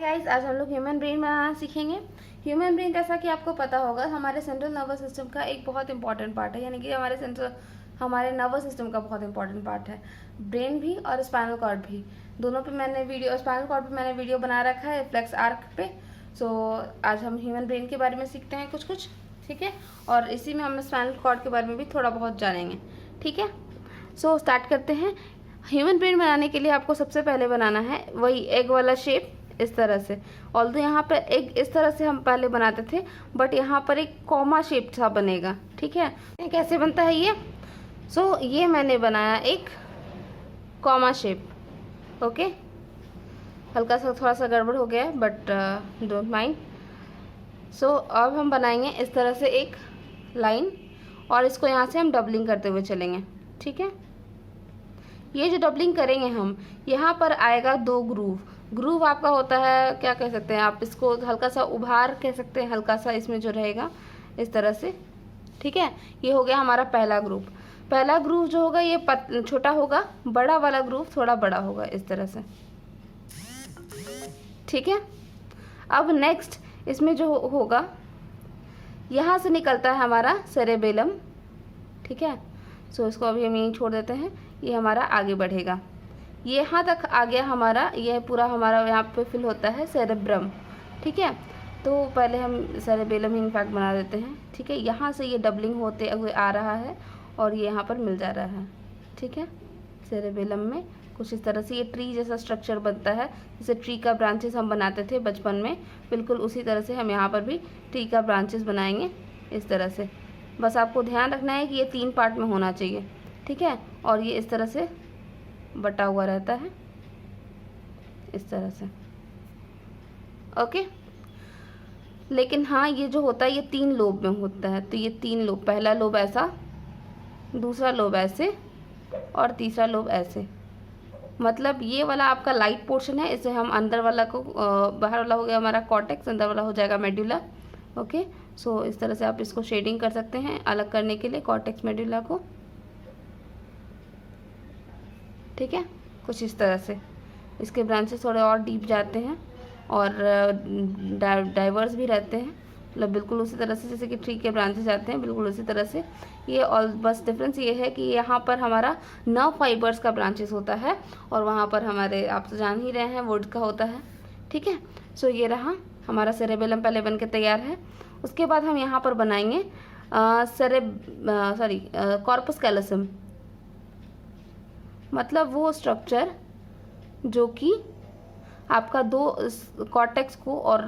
Guys, आज हम लोग ह्यूमन ब्रेन बनाना सीखेंगे। ह्यूमन ब्रेन जैसा कि आपको पता होगा हमारे सेंट्रल नर्वस सिस्टम का एक बहुत इंपॉर्टेंट पार्ट है, यानी कि हमारे नर्वस सिस्टम का बहुत इंपॉर्टेंट पार्ट है। ब्रेन भी और स्पाइनल कॉर्ड भी, दोनों पे मैंने वीडियो, स्पाइनल कॉर्ड पे मैंने वीडियो बना रखा है फ्लेक्स आर्क पे। सो आज हम ह्यूमन ब्रेन के बारे में सीखते हैं कुछ, ठीक है। और इसी में हम स्पाइनल कॉर्ड के बारे में भी थोड़ा बहुत जानेंगे, ठीक है। सो स्टार्ट करते हैं। ह्यूमन ब्रेन बनाने के लिए आपको सबसे पहले बनाना है वही एग वाला शेप, इस तरह से। ऑल्दो यहाँ पर एक इस तरह से हम पहले बनाते थे, बट यहाँ पर एक कॉमा शेप सा बनेगा, ठीक है। कैसे बनता है ये? सो ये मैंने बनाया एक कॉमा शेप, ओके। हल्का सा थोड़ा सा गड़बड़ हो गया है, बट डोंट माइंड। सो अब हम बनाएंगे इस तरह से एक लाइन, और इसको यहाँ से हम डबलिंग करते हुए चलेंगे, ठीक है। ये जो डबलिंग करेंगे हम, यहाँ पर आएगा दो ग्रूव आपका होता है, क्या कह सकते हैं आप इसको, हल्का सा उभार कह सकते हैं, हल्का सा इसमें जो रहेगा इस तरह से, ठीक है। ये हो गया हमारा पहला ग्रूव जो होगा ये छोटा होगा, बड़ा वाला ग्रूव थोड़ा बड़ा होगा इस तरह से, ठीक है। अब नेक्स्ट इसमें जो होगा, यहाँ से निकलता है हमारा सेरेबेलम, ठीक है। सो इसको अभी हम यहीं छोड़ देते हैं, ये हमारा आगे बढ़ेगा। ये यहाँ तक आ गया हमारा, यह पूरा हमारा यहाँ पे फिल होता है सेरेब्रम, ठीक है। तो पहले हम सेरेबेलम ही इनफैक्ट बना देते हैं, ठीक है। यहाँ से ये डबलिंग होते हुए आ रहा है और ये यहाँ पर मिल जा रहा है, ठीक है। सेरेबेलम में कुछ इस तरह से ये ट्री जैसा स्ट्रक्चर बनता है, जैसे ट्री का ब्रांचेस हम बनाते थे बचपन में, बिल्कुल उसी तरह से हम यहाँ पर भी ट्री का ब्रांचेस बनाएंगे इस तरह से। बस आपको ध्यान रखना है कि ये 3 पार्ट में होना चाहिए, ठीक है। और ये इस तरह से बटा हुआ रहता है इस तरह से, ओके। लेकिन हाँ, ये जो होता है ये 3 लोब में होता है। तो ये 3 लोब, पहला लोब ऐसा, दूसरा लोब ऐसे और तीसरा लोब ऐसे। मतलब ये वाला आपका लाइट पोर्शन है, इसे हम अंदर वाला को, बाहर वाला हो गया हमारा कॉर्टेक्स, अंदर वाला हो जाएगा मेडुला, ओके। सो इस तरह से आप इसको शेडिंग कर सकते हैं अलग करने के लिए कॉर्टेक्स मेडुला को, ठीक है। कुछ इस तरह से इसके ब्रांचेस थोड़े और डीप जाते हैं और डाइवर्स भी रहते हैं, मतलब बिल्कुल उसी तरह से जैसे कि ट्री के ब्रांचेस जाते हैं, बिल्कुल उसी तरह से ये। और बस डिफरेंस ये है कि यहाँ पर हमारा नर्व फाइबर्स का ब्रांचेस होता है और वहाँ पर हमारे, आप तो जान ही रहे हैं, वुड का होता है, ठीक है। सो ये रहा हमारा सेरेबेलम पहले बन के तैयार है। उसके बाद हम यहाँ पर बनाएंगे कॉर्पस कैलोसम, मतलब वो स्ट्रक्चर जो कि आपका 2 कॉर्टेक्स को और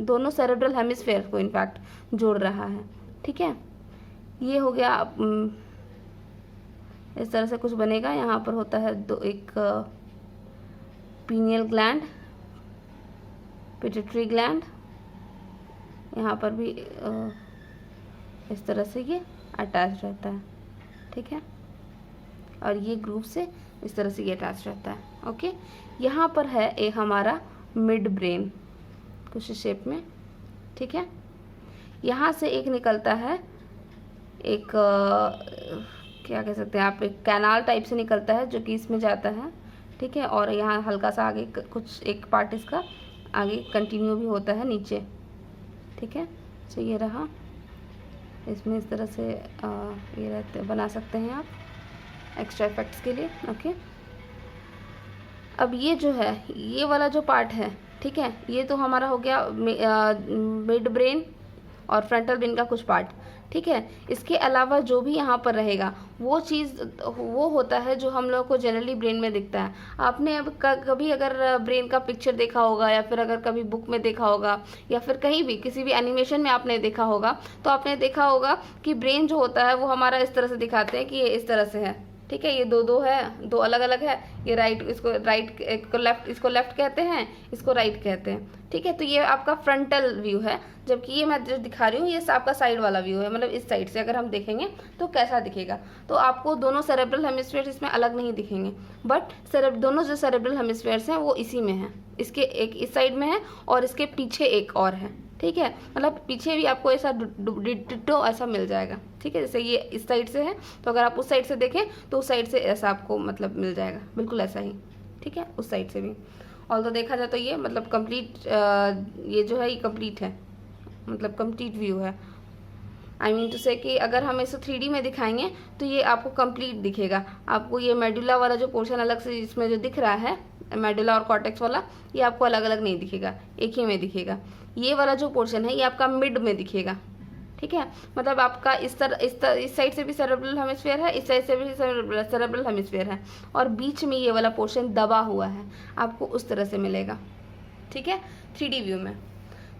दोनों सेरेब्रल हेमिस्फेयर को इनफैक्ट जोड़ रहा है, ठीक है। ये हो गया, इस तरह से कुछ बनेगा। यहाँ पर होता है एक पीनियल ग्लैंड, पिट्यूटरी ग्लैंड, यहाँ पर भी इस तरह से ये अटैच रहता है, ठीक है। और ये ग्रूव से इस तरह से ये अटैच रहता है, ओके। यहाँ पर है एक हमारा मिड ब्रेन कुछ शेप में, ठीक है। यहाँ से एक निकलता है एक क्या कह सकते हैं आप, एक कैनाल टाइप से निकलता है जो कि इसमें जाता है, ठीक है। और यहाँ हल्का सा आगे कुछ एक पार्ट इसका आगे कंटिन्यू भी होता है नीचे, ठीक है। सो ये रहा, इसमें इस तरह से ये रहते बना सकते हैं आप एक्स्ट्रा इफेक्ट्स के लिए, ओके। अब ये जो है, ये वाला जो पार्ट है, ठीक है, ये तो हमारा हो गया मिड ब्रेन और फ्रंटल ब्रेन का कुछ पार्ट, ठीक है। इसके अलावा जो भी यहाँ पर रहेगा वो चीज़ वो होता है जो हम लोग को जनरली ब्रेन में दिखता है। आपने अब कभी अगर ब्रेन का पिक्चर देखा होगा, या फिर अगर कभी बुक में देखा होगा, या फिर कहीं भी किसी भी एनिमेशन में आपने देखा होगा, तो आपने देखा होगा कि ब्रेन जो होता है वो हमारा इस तरह से दिखाते हैं कि ये इस तरह से है, ठीक है। ये दो है, 2 अलग अलग है। ये राइट, इसको राइट, इसको लेफ्ट कहते हैं, इसको राइट कहते हैं, ठीक है। तो ये आपका फ्रंटल व्यू है, जबकि ये मैं जो दिखा रही हूँ ये आपका साइड वाला व्यू है। मतलब इस साइड से अगर हम देखेंगे तो कैसा दिखेगा, तो आपको दोनों सेरेब्रल हेमिस्फीयर इसमें अलग नहीं दिखेंगे, बट दोनों जो सेरेब्रल हेमिस्फीयर्स हैं वो इसी में है, इसके एक इस साइड में है और इसके पीछे एक और है, ठीक है। मतलब पीछे भी आपको ऐसा डिट्टो ऐसा मिल जाएगा, ठीक है। जैसे ये इस साइड से है, तो अगर आप उस साइड से देखें तो उस साइड से ऐसा आपको मतलब मिल जाएगा, बिल्कुल ऐसा ही, ठीक है, उस साइड से भी। ऑल्दो देखा जाए तो ये मतलब कंप्लीट ये जो है ये कंप्लीट है, मतलब कंप्लीट व्यू है। आई मीन टू से कि अगर हम इसे 3D में दिखाएंगे तो ये आपको कंप्लीट दिखेगा। आपको ये मेडुला वाला जो पोर्शन अलग से इसमें जो दिख रहा है, मेडुला और कॉर्टेक्स वाला, ये आपको अलग अलग नहीं दिखेगा, एक ही में दिखेगा। ये वाला जो पोर्शन है ये आपका मिड में दिखेगा, ठीक है। मतलब आपका इस साइड से भी सेरेब्रल हेमिस्फीयर है, इस साइड से भी सेरेब्रल हेमिस्फीयर है, और बीच में ये वाला पोर्शन दबा हुआ है, आपको उस तरह से मिलेगा, ठीक है, 3D व्यू में।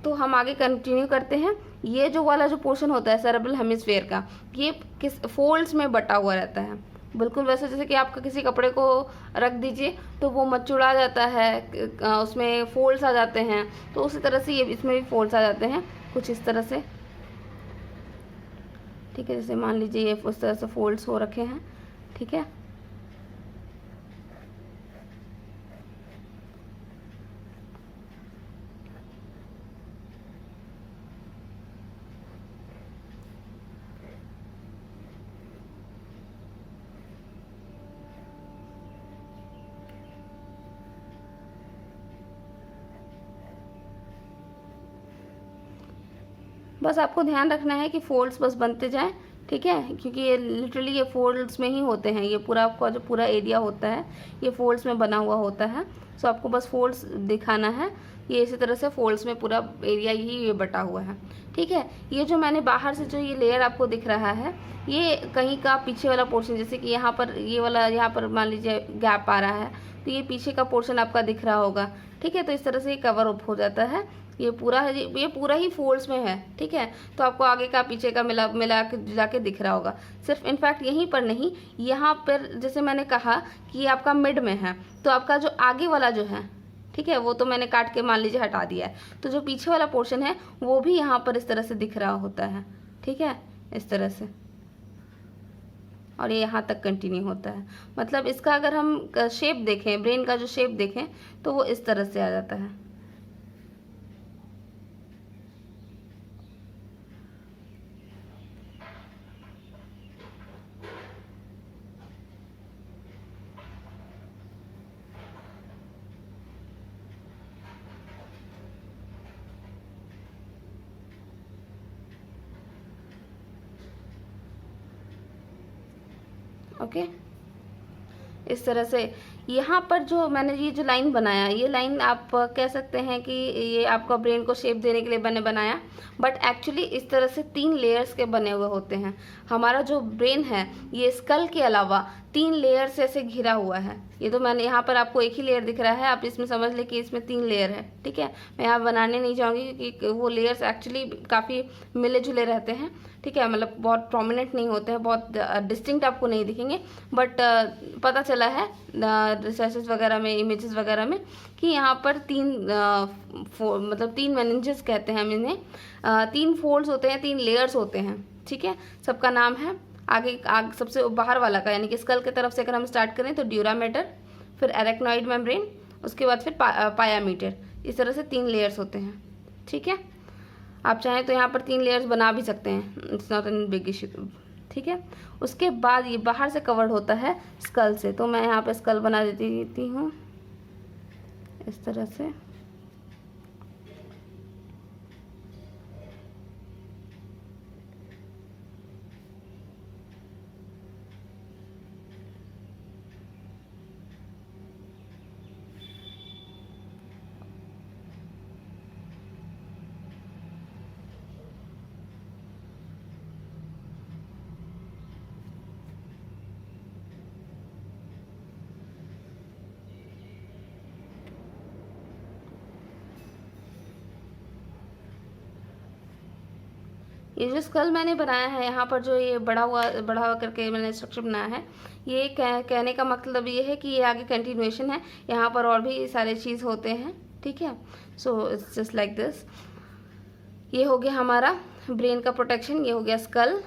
तो हम आगे कंटिन्यू करते हैं। ये जो वाला जो पोर्शन होता है सेरेब्रल हेमिस्फीयर का, ये किस फोल्ड्स में बटा हुआ रहता है, बिल्कुल वैसे जैसे कि आपका किसी कपड़े को रख दीजिए तो वो मचुड़ा जाता है, उसमें फोल्ड्स आ जाते हैं, तो उसी तरह से ये इसमें भी फोल्ड्स आ जाते हैं, कुछ इस तरह से, ठीक है। जैसे मान लीजिए ये उस तरह से फोल्ड्स हो रखे हैं, ठीक है। बस आपको ध्यान रखना है कि फोल्ड्स बस बनते जाएं, ठीक है, क्योंकि ये लिटरली ये फोल्ड्स में ही होते हैं। ये पूरा आपका जो पूरा एरिया होता है ये फोल्ड्स में बना हुआ होता है। सो आपको बस फोल्ड्स दिखाना है। ये इसी तरह से फोल्ड्स में पूरा एरिया ही ये बटा हुआ है, ठीक है। ये जो मैंने बाहर से जो ये लेयर आपको दिख रहा है, ये कहीं का पीछे वाला पोर्शन, जैसे कि यहाँ पर ये वाला, यहाँ पर मान लीजिए गैप आ रहा है, तो ये पीछे का पोर्शन आपका दिख रहा होगा, ठीक है। तो इस तरह से ये कवर अप हो जाता है। ये पूरा है, ये पूरा ही फोल्ड्स में है, ठीक है। तो आपको आगे का पीछे का मिला के जाके दिख रहा होगा। सिर्फ इनफैक्ट यहीं पर नहीं, यहाँ पर जैसे मैंने कहा कि ये आपका मिड में है, तो आपका जो आगे वाला जो है, ठीक है, वो तो मैंने काट के मान लीजिए हटा दिया है, तो जो पीछे वाला पोर्शन है वो भी यहाँ पर इस तरह से दिख रहा होता है, ठीक है, इस तरह से, और ये यहाँ तक कंटिन्यू होता है। मतलब इसका अगर हम शेप देखें, ब्रेन का जो शेप देखें, तो वो इस तरह से आ जाता है। ओके, इस तरह से यहाँ पर जो मैंने ये जो लाइन बनाया, ये लाइन आप कह सकते हैं कि ये आपका ब्रेन को शेप देने के लिए मैंने बनाया, बट एक्चुअली इस तरह से 3 लेयर्स के बने हुए होते हैं। हमारा जो ब्रेन है ये स्कल के अलावा 3 लेयर से ऐसे घिरा हुआ है। ये तो मैंने यहाँ पर आपको एक ही लेयर दिख रहा है, आप इसमें समझ लें कि इसमें 3 लेयर है, ठीक है। मैं यहाँ बनाने नहीं चाहूँगी क्योंकि वो लेयर्स एक्चुअली काफ़ी मिले जुले रहते हैं, ठीक है, मतलब बहुत प्रोमिनेंट नहीं होते हैं, बहुत डिस्टिंक्ट आपको नहीं दिखेंगे, बट पता चला है रिसर्चेस वगैरह में, इमेजेस वगैरह में, कि यहाँ पर 3 मतलब 3 मेनिंजेस कहते हैं हम इन्हें, 3 फोल्ड्स होते हैं, 3 लेयर्स होते हैं, ठीक है। सबका नाम है आगे सबसे बाहर वाला का, यानी कि स्कल की तरफ से अगर हम स्टार्ट करें तो ड्यूरा मैटर, फिर एरेक्नॉइड मेम्ब्रेन, उसके बाद फिर पाया मीटर। इस तरह से 3 लेयर्स होते हैं, ठीक है। आप चाहें तो यहाँ पर 3 लेयर्स बना भी सकते हैं, it's not an big issue, ठीक है। उसके बाद ये बाहर से कवर्ड होता है स्कल से, तो मैं यहाँ पे स्कल बना देती हूँ इस तरह से। ये जो स्कल मैंने बनाया है, यहाँ पर जो ये बढ़ा हुआ करके मैंने स्ट्रक्चर बनाया है, ये कहने का मतलब ये है कि ये आगे कंटिन्यूएशन है, यहाँ पर और भी सारे चीज़ होते हैं, ठीक है। So it's just like this. ये हो गया हमारा ब्रेन का प्रोटेक्शन, ये हो गया स्कल,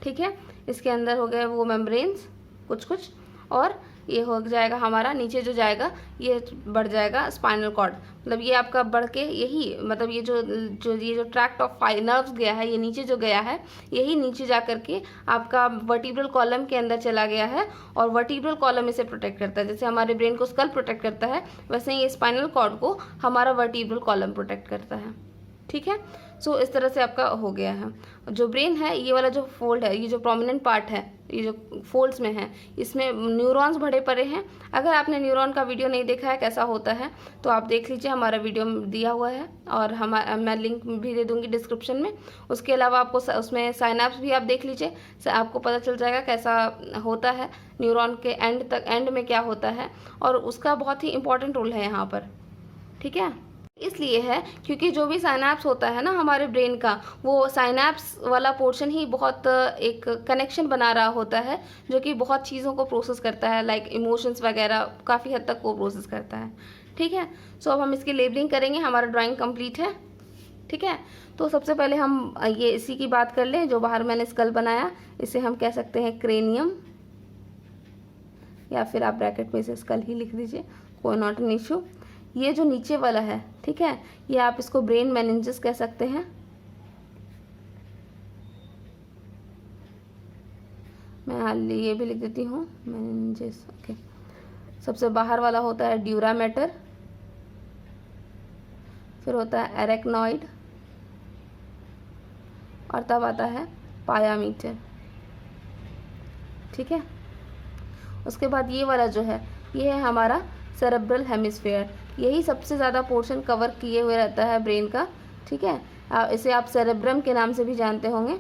ठीक है। इसके अंदर हो गया वो मेम्ब्रेन्स कुछ, और ये हो जाएगा हमारा, नीचे जो जाएगा ये बढ़ जाएगा स्पाइनल कॉर्ड, मतलब ये आपका बढ़ के यही, मतलब ये जो ट्रैक्ट ऑफ नर्व्स गया है, ये नीचे जो गया है, यही नीचे जा करके आपका वर्टिब्रल कॉलम के अंदर चला गया है, और वर्टिब्रल कॉलम इसे प्रोटेक्ट करता है। जैसे हमारे ब्रेन को स्कल प्रोटेक्ट करता है, वैसे ही ये स्पाइनल कॉर्ड को हमारा वर्टिब्रल कॉलम प्रोटेक्ट करता है। ठीक है, सो इस तरह से आपका हो गया है। जो ब्रेन है, ये वाला जो फोल्ड है, ये जो प्रोमिनेंट पार्ट है, ये जो फोल्ड्स में है, इसमें न्यूरॉन्स भरे पड़े हैं। अगर आपने न्यूरॉन का वीडियो नहीं देखा है कैसा होता है, तो आप देख लीजिए, हमारा वीडियो दिया हुआ है, और मैं लिंक भी दे दूंगी डिस्क्रिप्शन में। उसके अलावा आपको उसमें साइनैप्स भी आप देख लीजिए, आपको पता चल जाएगा कैसा होता है, न्यूरॉन के एंड में क्या होता है, और उसका बहुत ही इंपॉर्टेंट रोल है यहाँ पर। ठीक है, इसलिए है क्योंकि जो भी साइनैप्स होता है ना हमारे ब्रेन का, वो साइनैप्स वाला पोर्शन ही बहुत एक कनेक्शन बना रहा होता है, जो कि बहुत चीज़ों को प्रोसेस करता है, लाइक इमोशंस वगैरह काफ़ी हद तक वो प्रोसेस करता है। ठीक है, सो अब हम इसकी लेबलिंग करेंगे। हमारा ड्राइंग कंप्लीट है। ठीक है, तो सबसे पहले हम ये इसी की बात कर लें। जो बाहर मैंने स्कल बनाया, इसे हम कह सकते हैं क्रेनियम, या फिर आप ब्रैकेट में इसे स्कल ही लिख दीजिए, कोई नॉट एन इशू। ये जो नीचे वाला है, ठीक है, ये आप इसको ब्रेन मेनिंजेस कह सकते हैं। मैं ये भी लिख देती हूँ, मेनिंजेस। ओके, सबसे बाहर वाला होता है ड्यूरा मैटर, फिर होता है एरेक्नॉइड, और तब आता है पाया मीटर। ठीक है, उसके बाद ये वाला जो है, ये है हमारा सेरेब्रल हेमिस्फीयर। यही सबसे ज़्यादा पोर्शन कवर किए हुए रहता है ब्रेन का। ठीक है, इसे आप सेरेब्रम के नाम से भी जानते होंगे।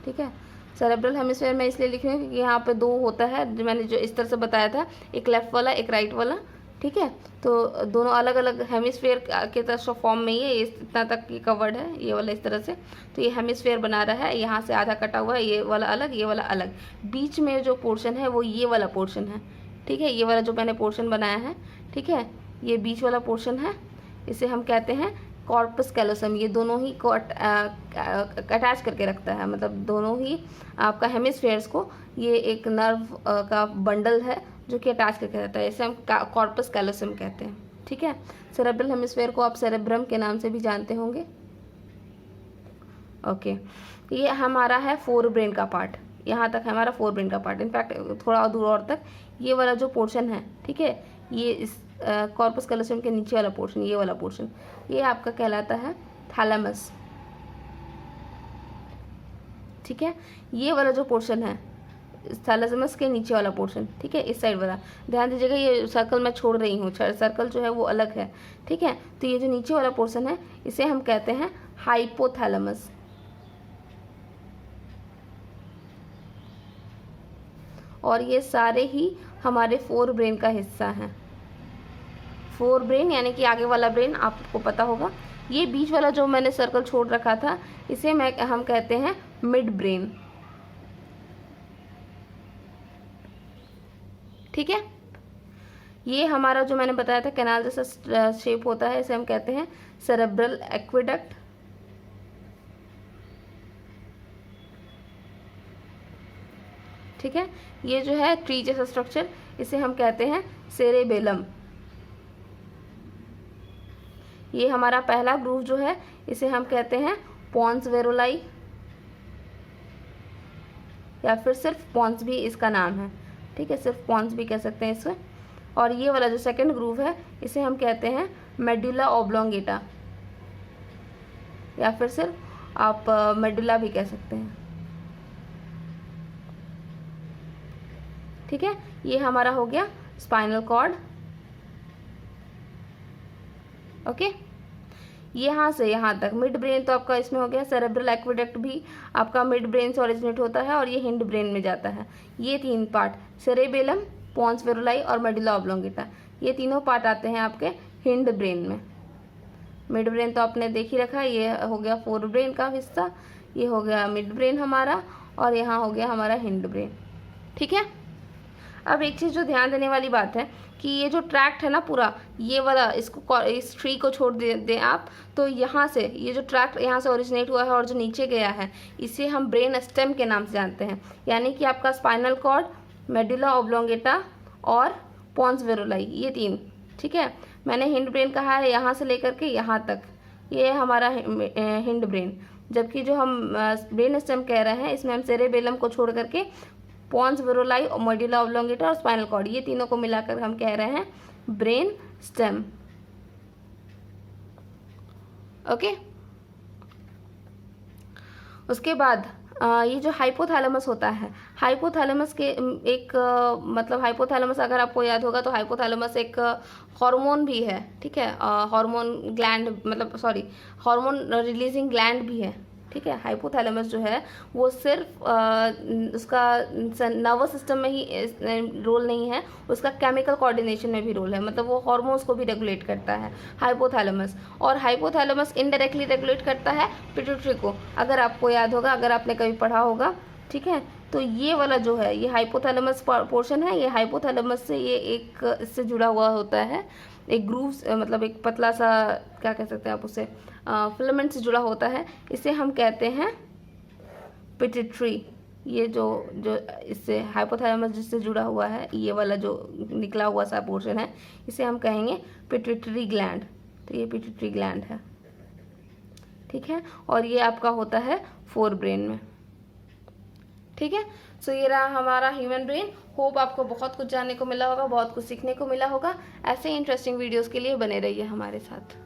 ठीक है, सेरेब्रल हेमिस्फीयर मैं इसलिए लिख रही हूँ क्योंकि यहाँ पे दो होता है, मैंने जो इस तरह से बताया था, एक लेफ़्ट वाला, एक राइट वाला। ठीक है, तो दोनों अलग अलग हेमिस्फीयर के तरह फॉर्म में ही है, ये इतना तक ये कवर्ड है, ये वाला इस तरह से। तो ये हेमिस्फीयर बना रहा है, यहाँ से आधा कटा हुआ है, ये वाला अलग, ये वाला अलग। बीच में जो पोर्शन है वो ये वाला पोर्शन है। ठीक है, ये वाला जो मैंने पोर्शन बनाया है, ठीक है, ये बीच वाला पोर्शन है, इसे हम कहते हैं कॉर्पस कैलोसम। ये दोनों ही को अटैच करके रखता है, मतलब दोनों ही आपका हेमिस्फीयर्स को ये एक नर्व का बंडल है जो कि अटैच करके रहता है, इसे हम कॉर्पस कैलोसम कहते हैं। ठीक है, सेरेब्रल हेमिस्फीयर को आप सेरेब्रम के नाम से भी जानते होंगे। ओके, ये हमारा है फोर ब्रेन का पार्ट, यहाँ तक हमारा फोर ब्रेन का पार्ट। इनफैक्ट थोड़ा दूर और तक ये वाला जो पोर्शन है, ठीक है, ये इस कॉर्पस कैलोसम के नीचे वाला पोर्शन, ये वाला पोर्शन, ये आपका कहलाता है थैलेमस। ठीक है, ये वाला जो पोर्शन है थैलेमस के नीचे वाला पोर्शन, ठीक है, इस साइड वाला, ध्यान दीजिएगा, ये सर्कल मैं छोड़ रही हूँ, सर्कल जो है वो अलग है। ठीक है, तो ये जो नीचे वाला पोर्शन है, इसे हम कहते हैं हाइपोथैलेमस। और ये सारे ही हमारे फोर ब्रेन का हिस्सा हैं। फोर ब्रेन यानी कि आगे वाला ब्रेन आपको पता होगा। ये बीच वाला जो मैंने सर्कल छोड़ रखा था, इसे हम कहते हैं मिड ब्रेन। ठीक है, ये हमारा जो मैंने बताया था कैनाल जैसा शेप होता है, इसे हम कहते हैं सेरेब्रल एक्वेडक्ट। ठीक है, ये जो है ट्री जैसा स्ट्रक्चर, इसे हम कहते हैं सेरेबेलम। ये हमारा पहला ग्रूव जो है, इसे हम कहते हैं पॉन्स वेरोलाई, या फिर सिर्फ पॉन्स भी इसका नाम है। ठीक है, सिर्फ पॉन्स भी कह सकते हैं इसे। और ये वाला जो सेकंड ग्रूव है, इसे हम कहते हैं मेडुला ऑब्लोंगेटा, या फिर सिर्फ आप मेडुला भी कह सकते हैं। ठीक है, ये हमारा हो गया स्पाइनल कॉर्ड। ओके, यहाँ से यहाँ तक मिड ब्रेन तो आपका इसमें हो गया। सेरेब्रल एक्वेडक्ट भी आपका मिड ब्रेन से ओरिजिनेट होता है और ये हिंड ब्रेन में जाता है। ये तीन पार्ट, सेरेबेलम, पॉन्स वेरोलाई और मेडुला ऑब्लोंगेटा, ये तीनों पार्ट आते हैं आपके हिंड ब्रेन में। मिड ब्रेन तो आपने देख ही रखा है, ये हो गया फोर ब्रेन का हिस्सा, ये हो गया मिड ब्रेन हमारा, और यहाँ हो गया हमारा हिंड ब्रेन। ठीक है, अब एक चीज़ जो ध्यान देने वाली बात है कि ये जो ट्रैक्ट है ना पूरा, ये वाला, इसको, इस ट्री को छोड़ दें आप, तो यहाँ से ये जो ट्रैक्ट यहाँ से ओरिजिनेट हुआ है और जो नीचे गया है, इसे हम ब्रेन स्टेम के नाम से जानते हैं। यानी कि आपका स्पाइनल कॉर्ड, मेडुला ऑब्लोंगेटा और पॉन्स वेरोलाई, ये 3, ठीक है। मैंने हिंड ब्रेन कहा है यहाँ से लेकर के यहाँ तक, ये हमारा हिंड ब्रेन। जबकि जो हम ब्रेन स्टेम कह रहे हैं इसमें हम सेरेबेलम को छोड़ करके पॉन्स वेरोलाई और मेडुला ऑब्लोंगेटा और स्पाइनल कॉर्ड, ये तीनों को मिलाकर हम कह रहे हैं ब्रेन स्टेम। ओके, उसके बाद ये जो हाइपोथैलेमस होता है, हाइपोथैलेमस के एक मतलब हाइपोथैलेमस अगर आपको याद होगा तो हाइपोथैलेमस एक हार्मोन भी है, ठीक है। हार्मोन ग्लैंड मतलब सॉरी हार्मोन रिलीजिंग ग्लैंड भी है, ठीक है। हाइपोथैलेमस जो है वो सिर्फ उसका नर्वस सिस्टम में ही रोल नहीं है, उसका केमिकल कोऑर्डिनेशन में भी रोल है, मतलब वो हार्मोन्स को भी रेगुलेट करता है हाइपोथैलेमस। और हाइपोथैलेमस इनडायरेक्टली रेगुलेट करता है पिट्यूटरी को, अगर आपको याद होगा, अगर आपने कभी पढ़ा होगा, ठीक है। तो ये वाला जो है ये हाइपोथैलेमस पोर्शन है, ये हाइपोथैलेमस से ये एक इससे जुड़ा हुआ होता है, एक ग्रूव मतलब एक पतला सा क्या कह सकते हैं आप उसे, फिलामेंट से जुड़ा होता है, इसे हम कहते हैं पिट्यूटरी। ये जो जो इससे हाइपोथैलेमस जिससे जुड़ा हुआ है, ये वाला जो निकला हुआ सा पोर्शन है, इसे हम कहेंगे पिट्यूटरी ग्लैंड। तो ये पिट्यूटरी ग्लैंड है, ठीक है। और ये आपका होता है फोर ब्रेन में, ठीक है। सो ये रहा हमारा ह्यूमन ब्रेन। होप आपको बहुत कुछ जानने को मिला होगा, बहुत कुछ सीखने को मिला होगा। ऐसे ही इंटरेस्टिंग वीडियोस के लिए बने रहिए हमारे साथ।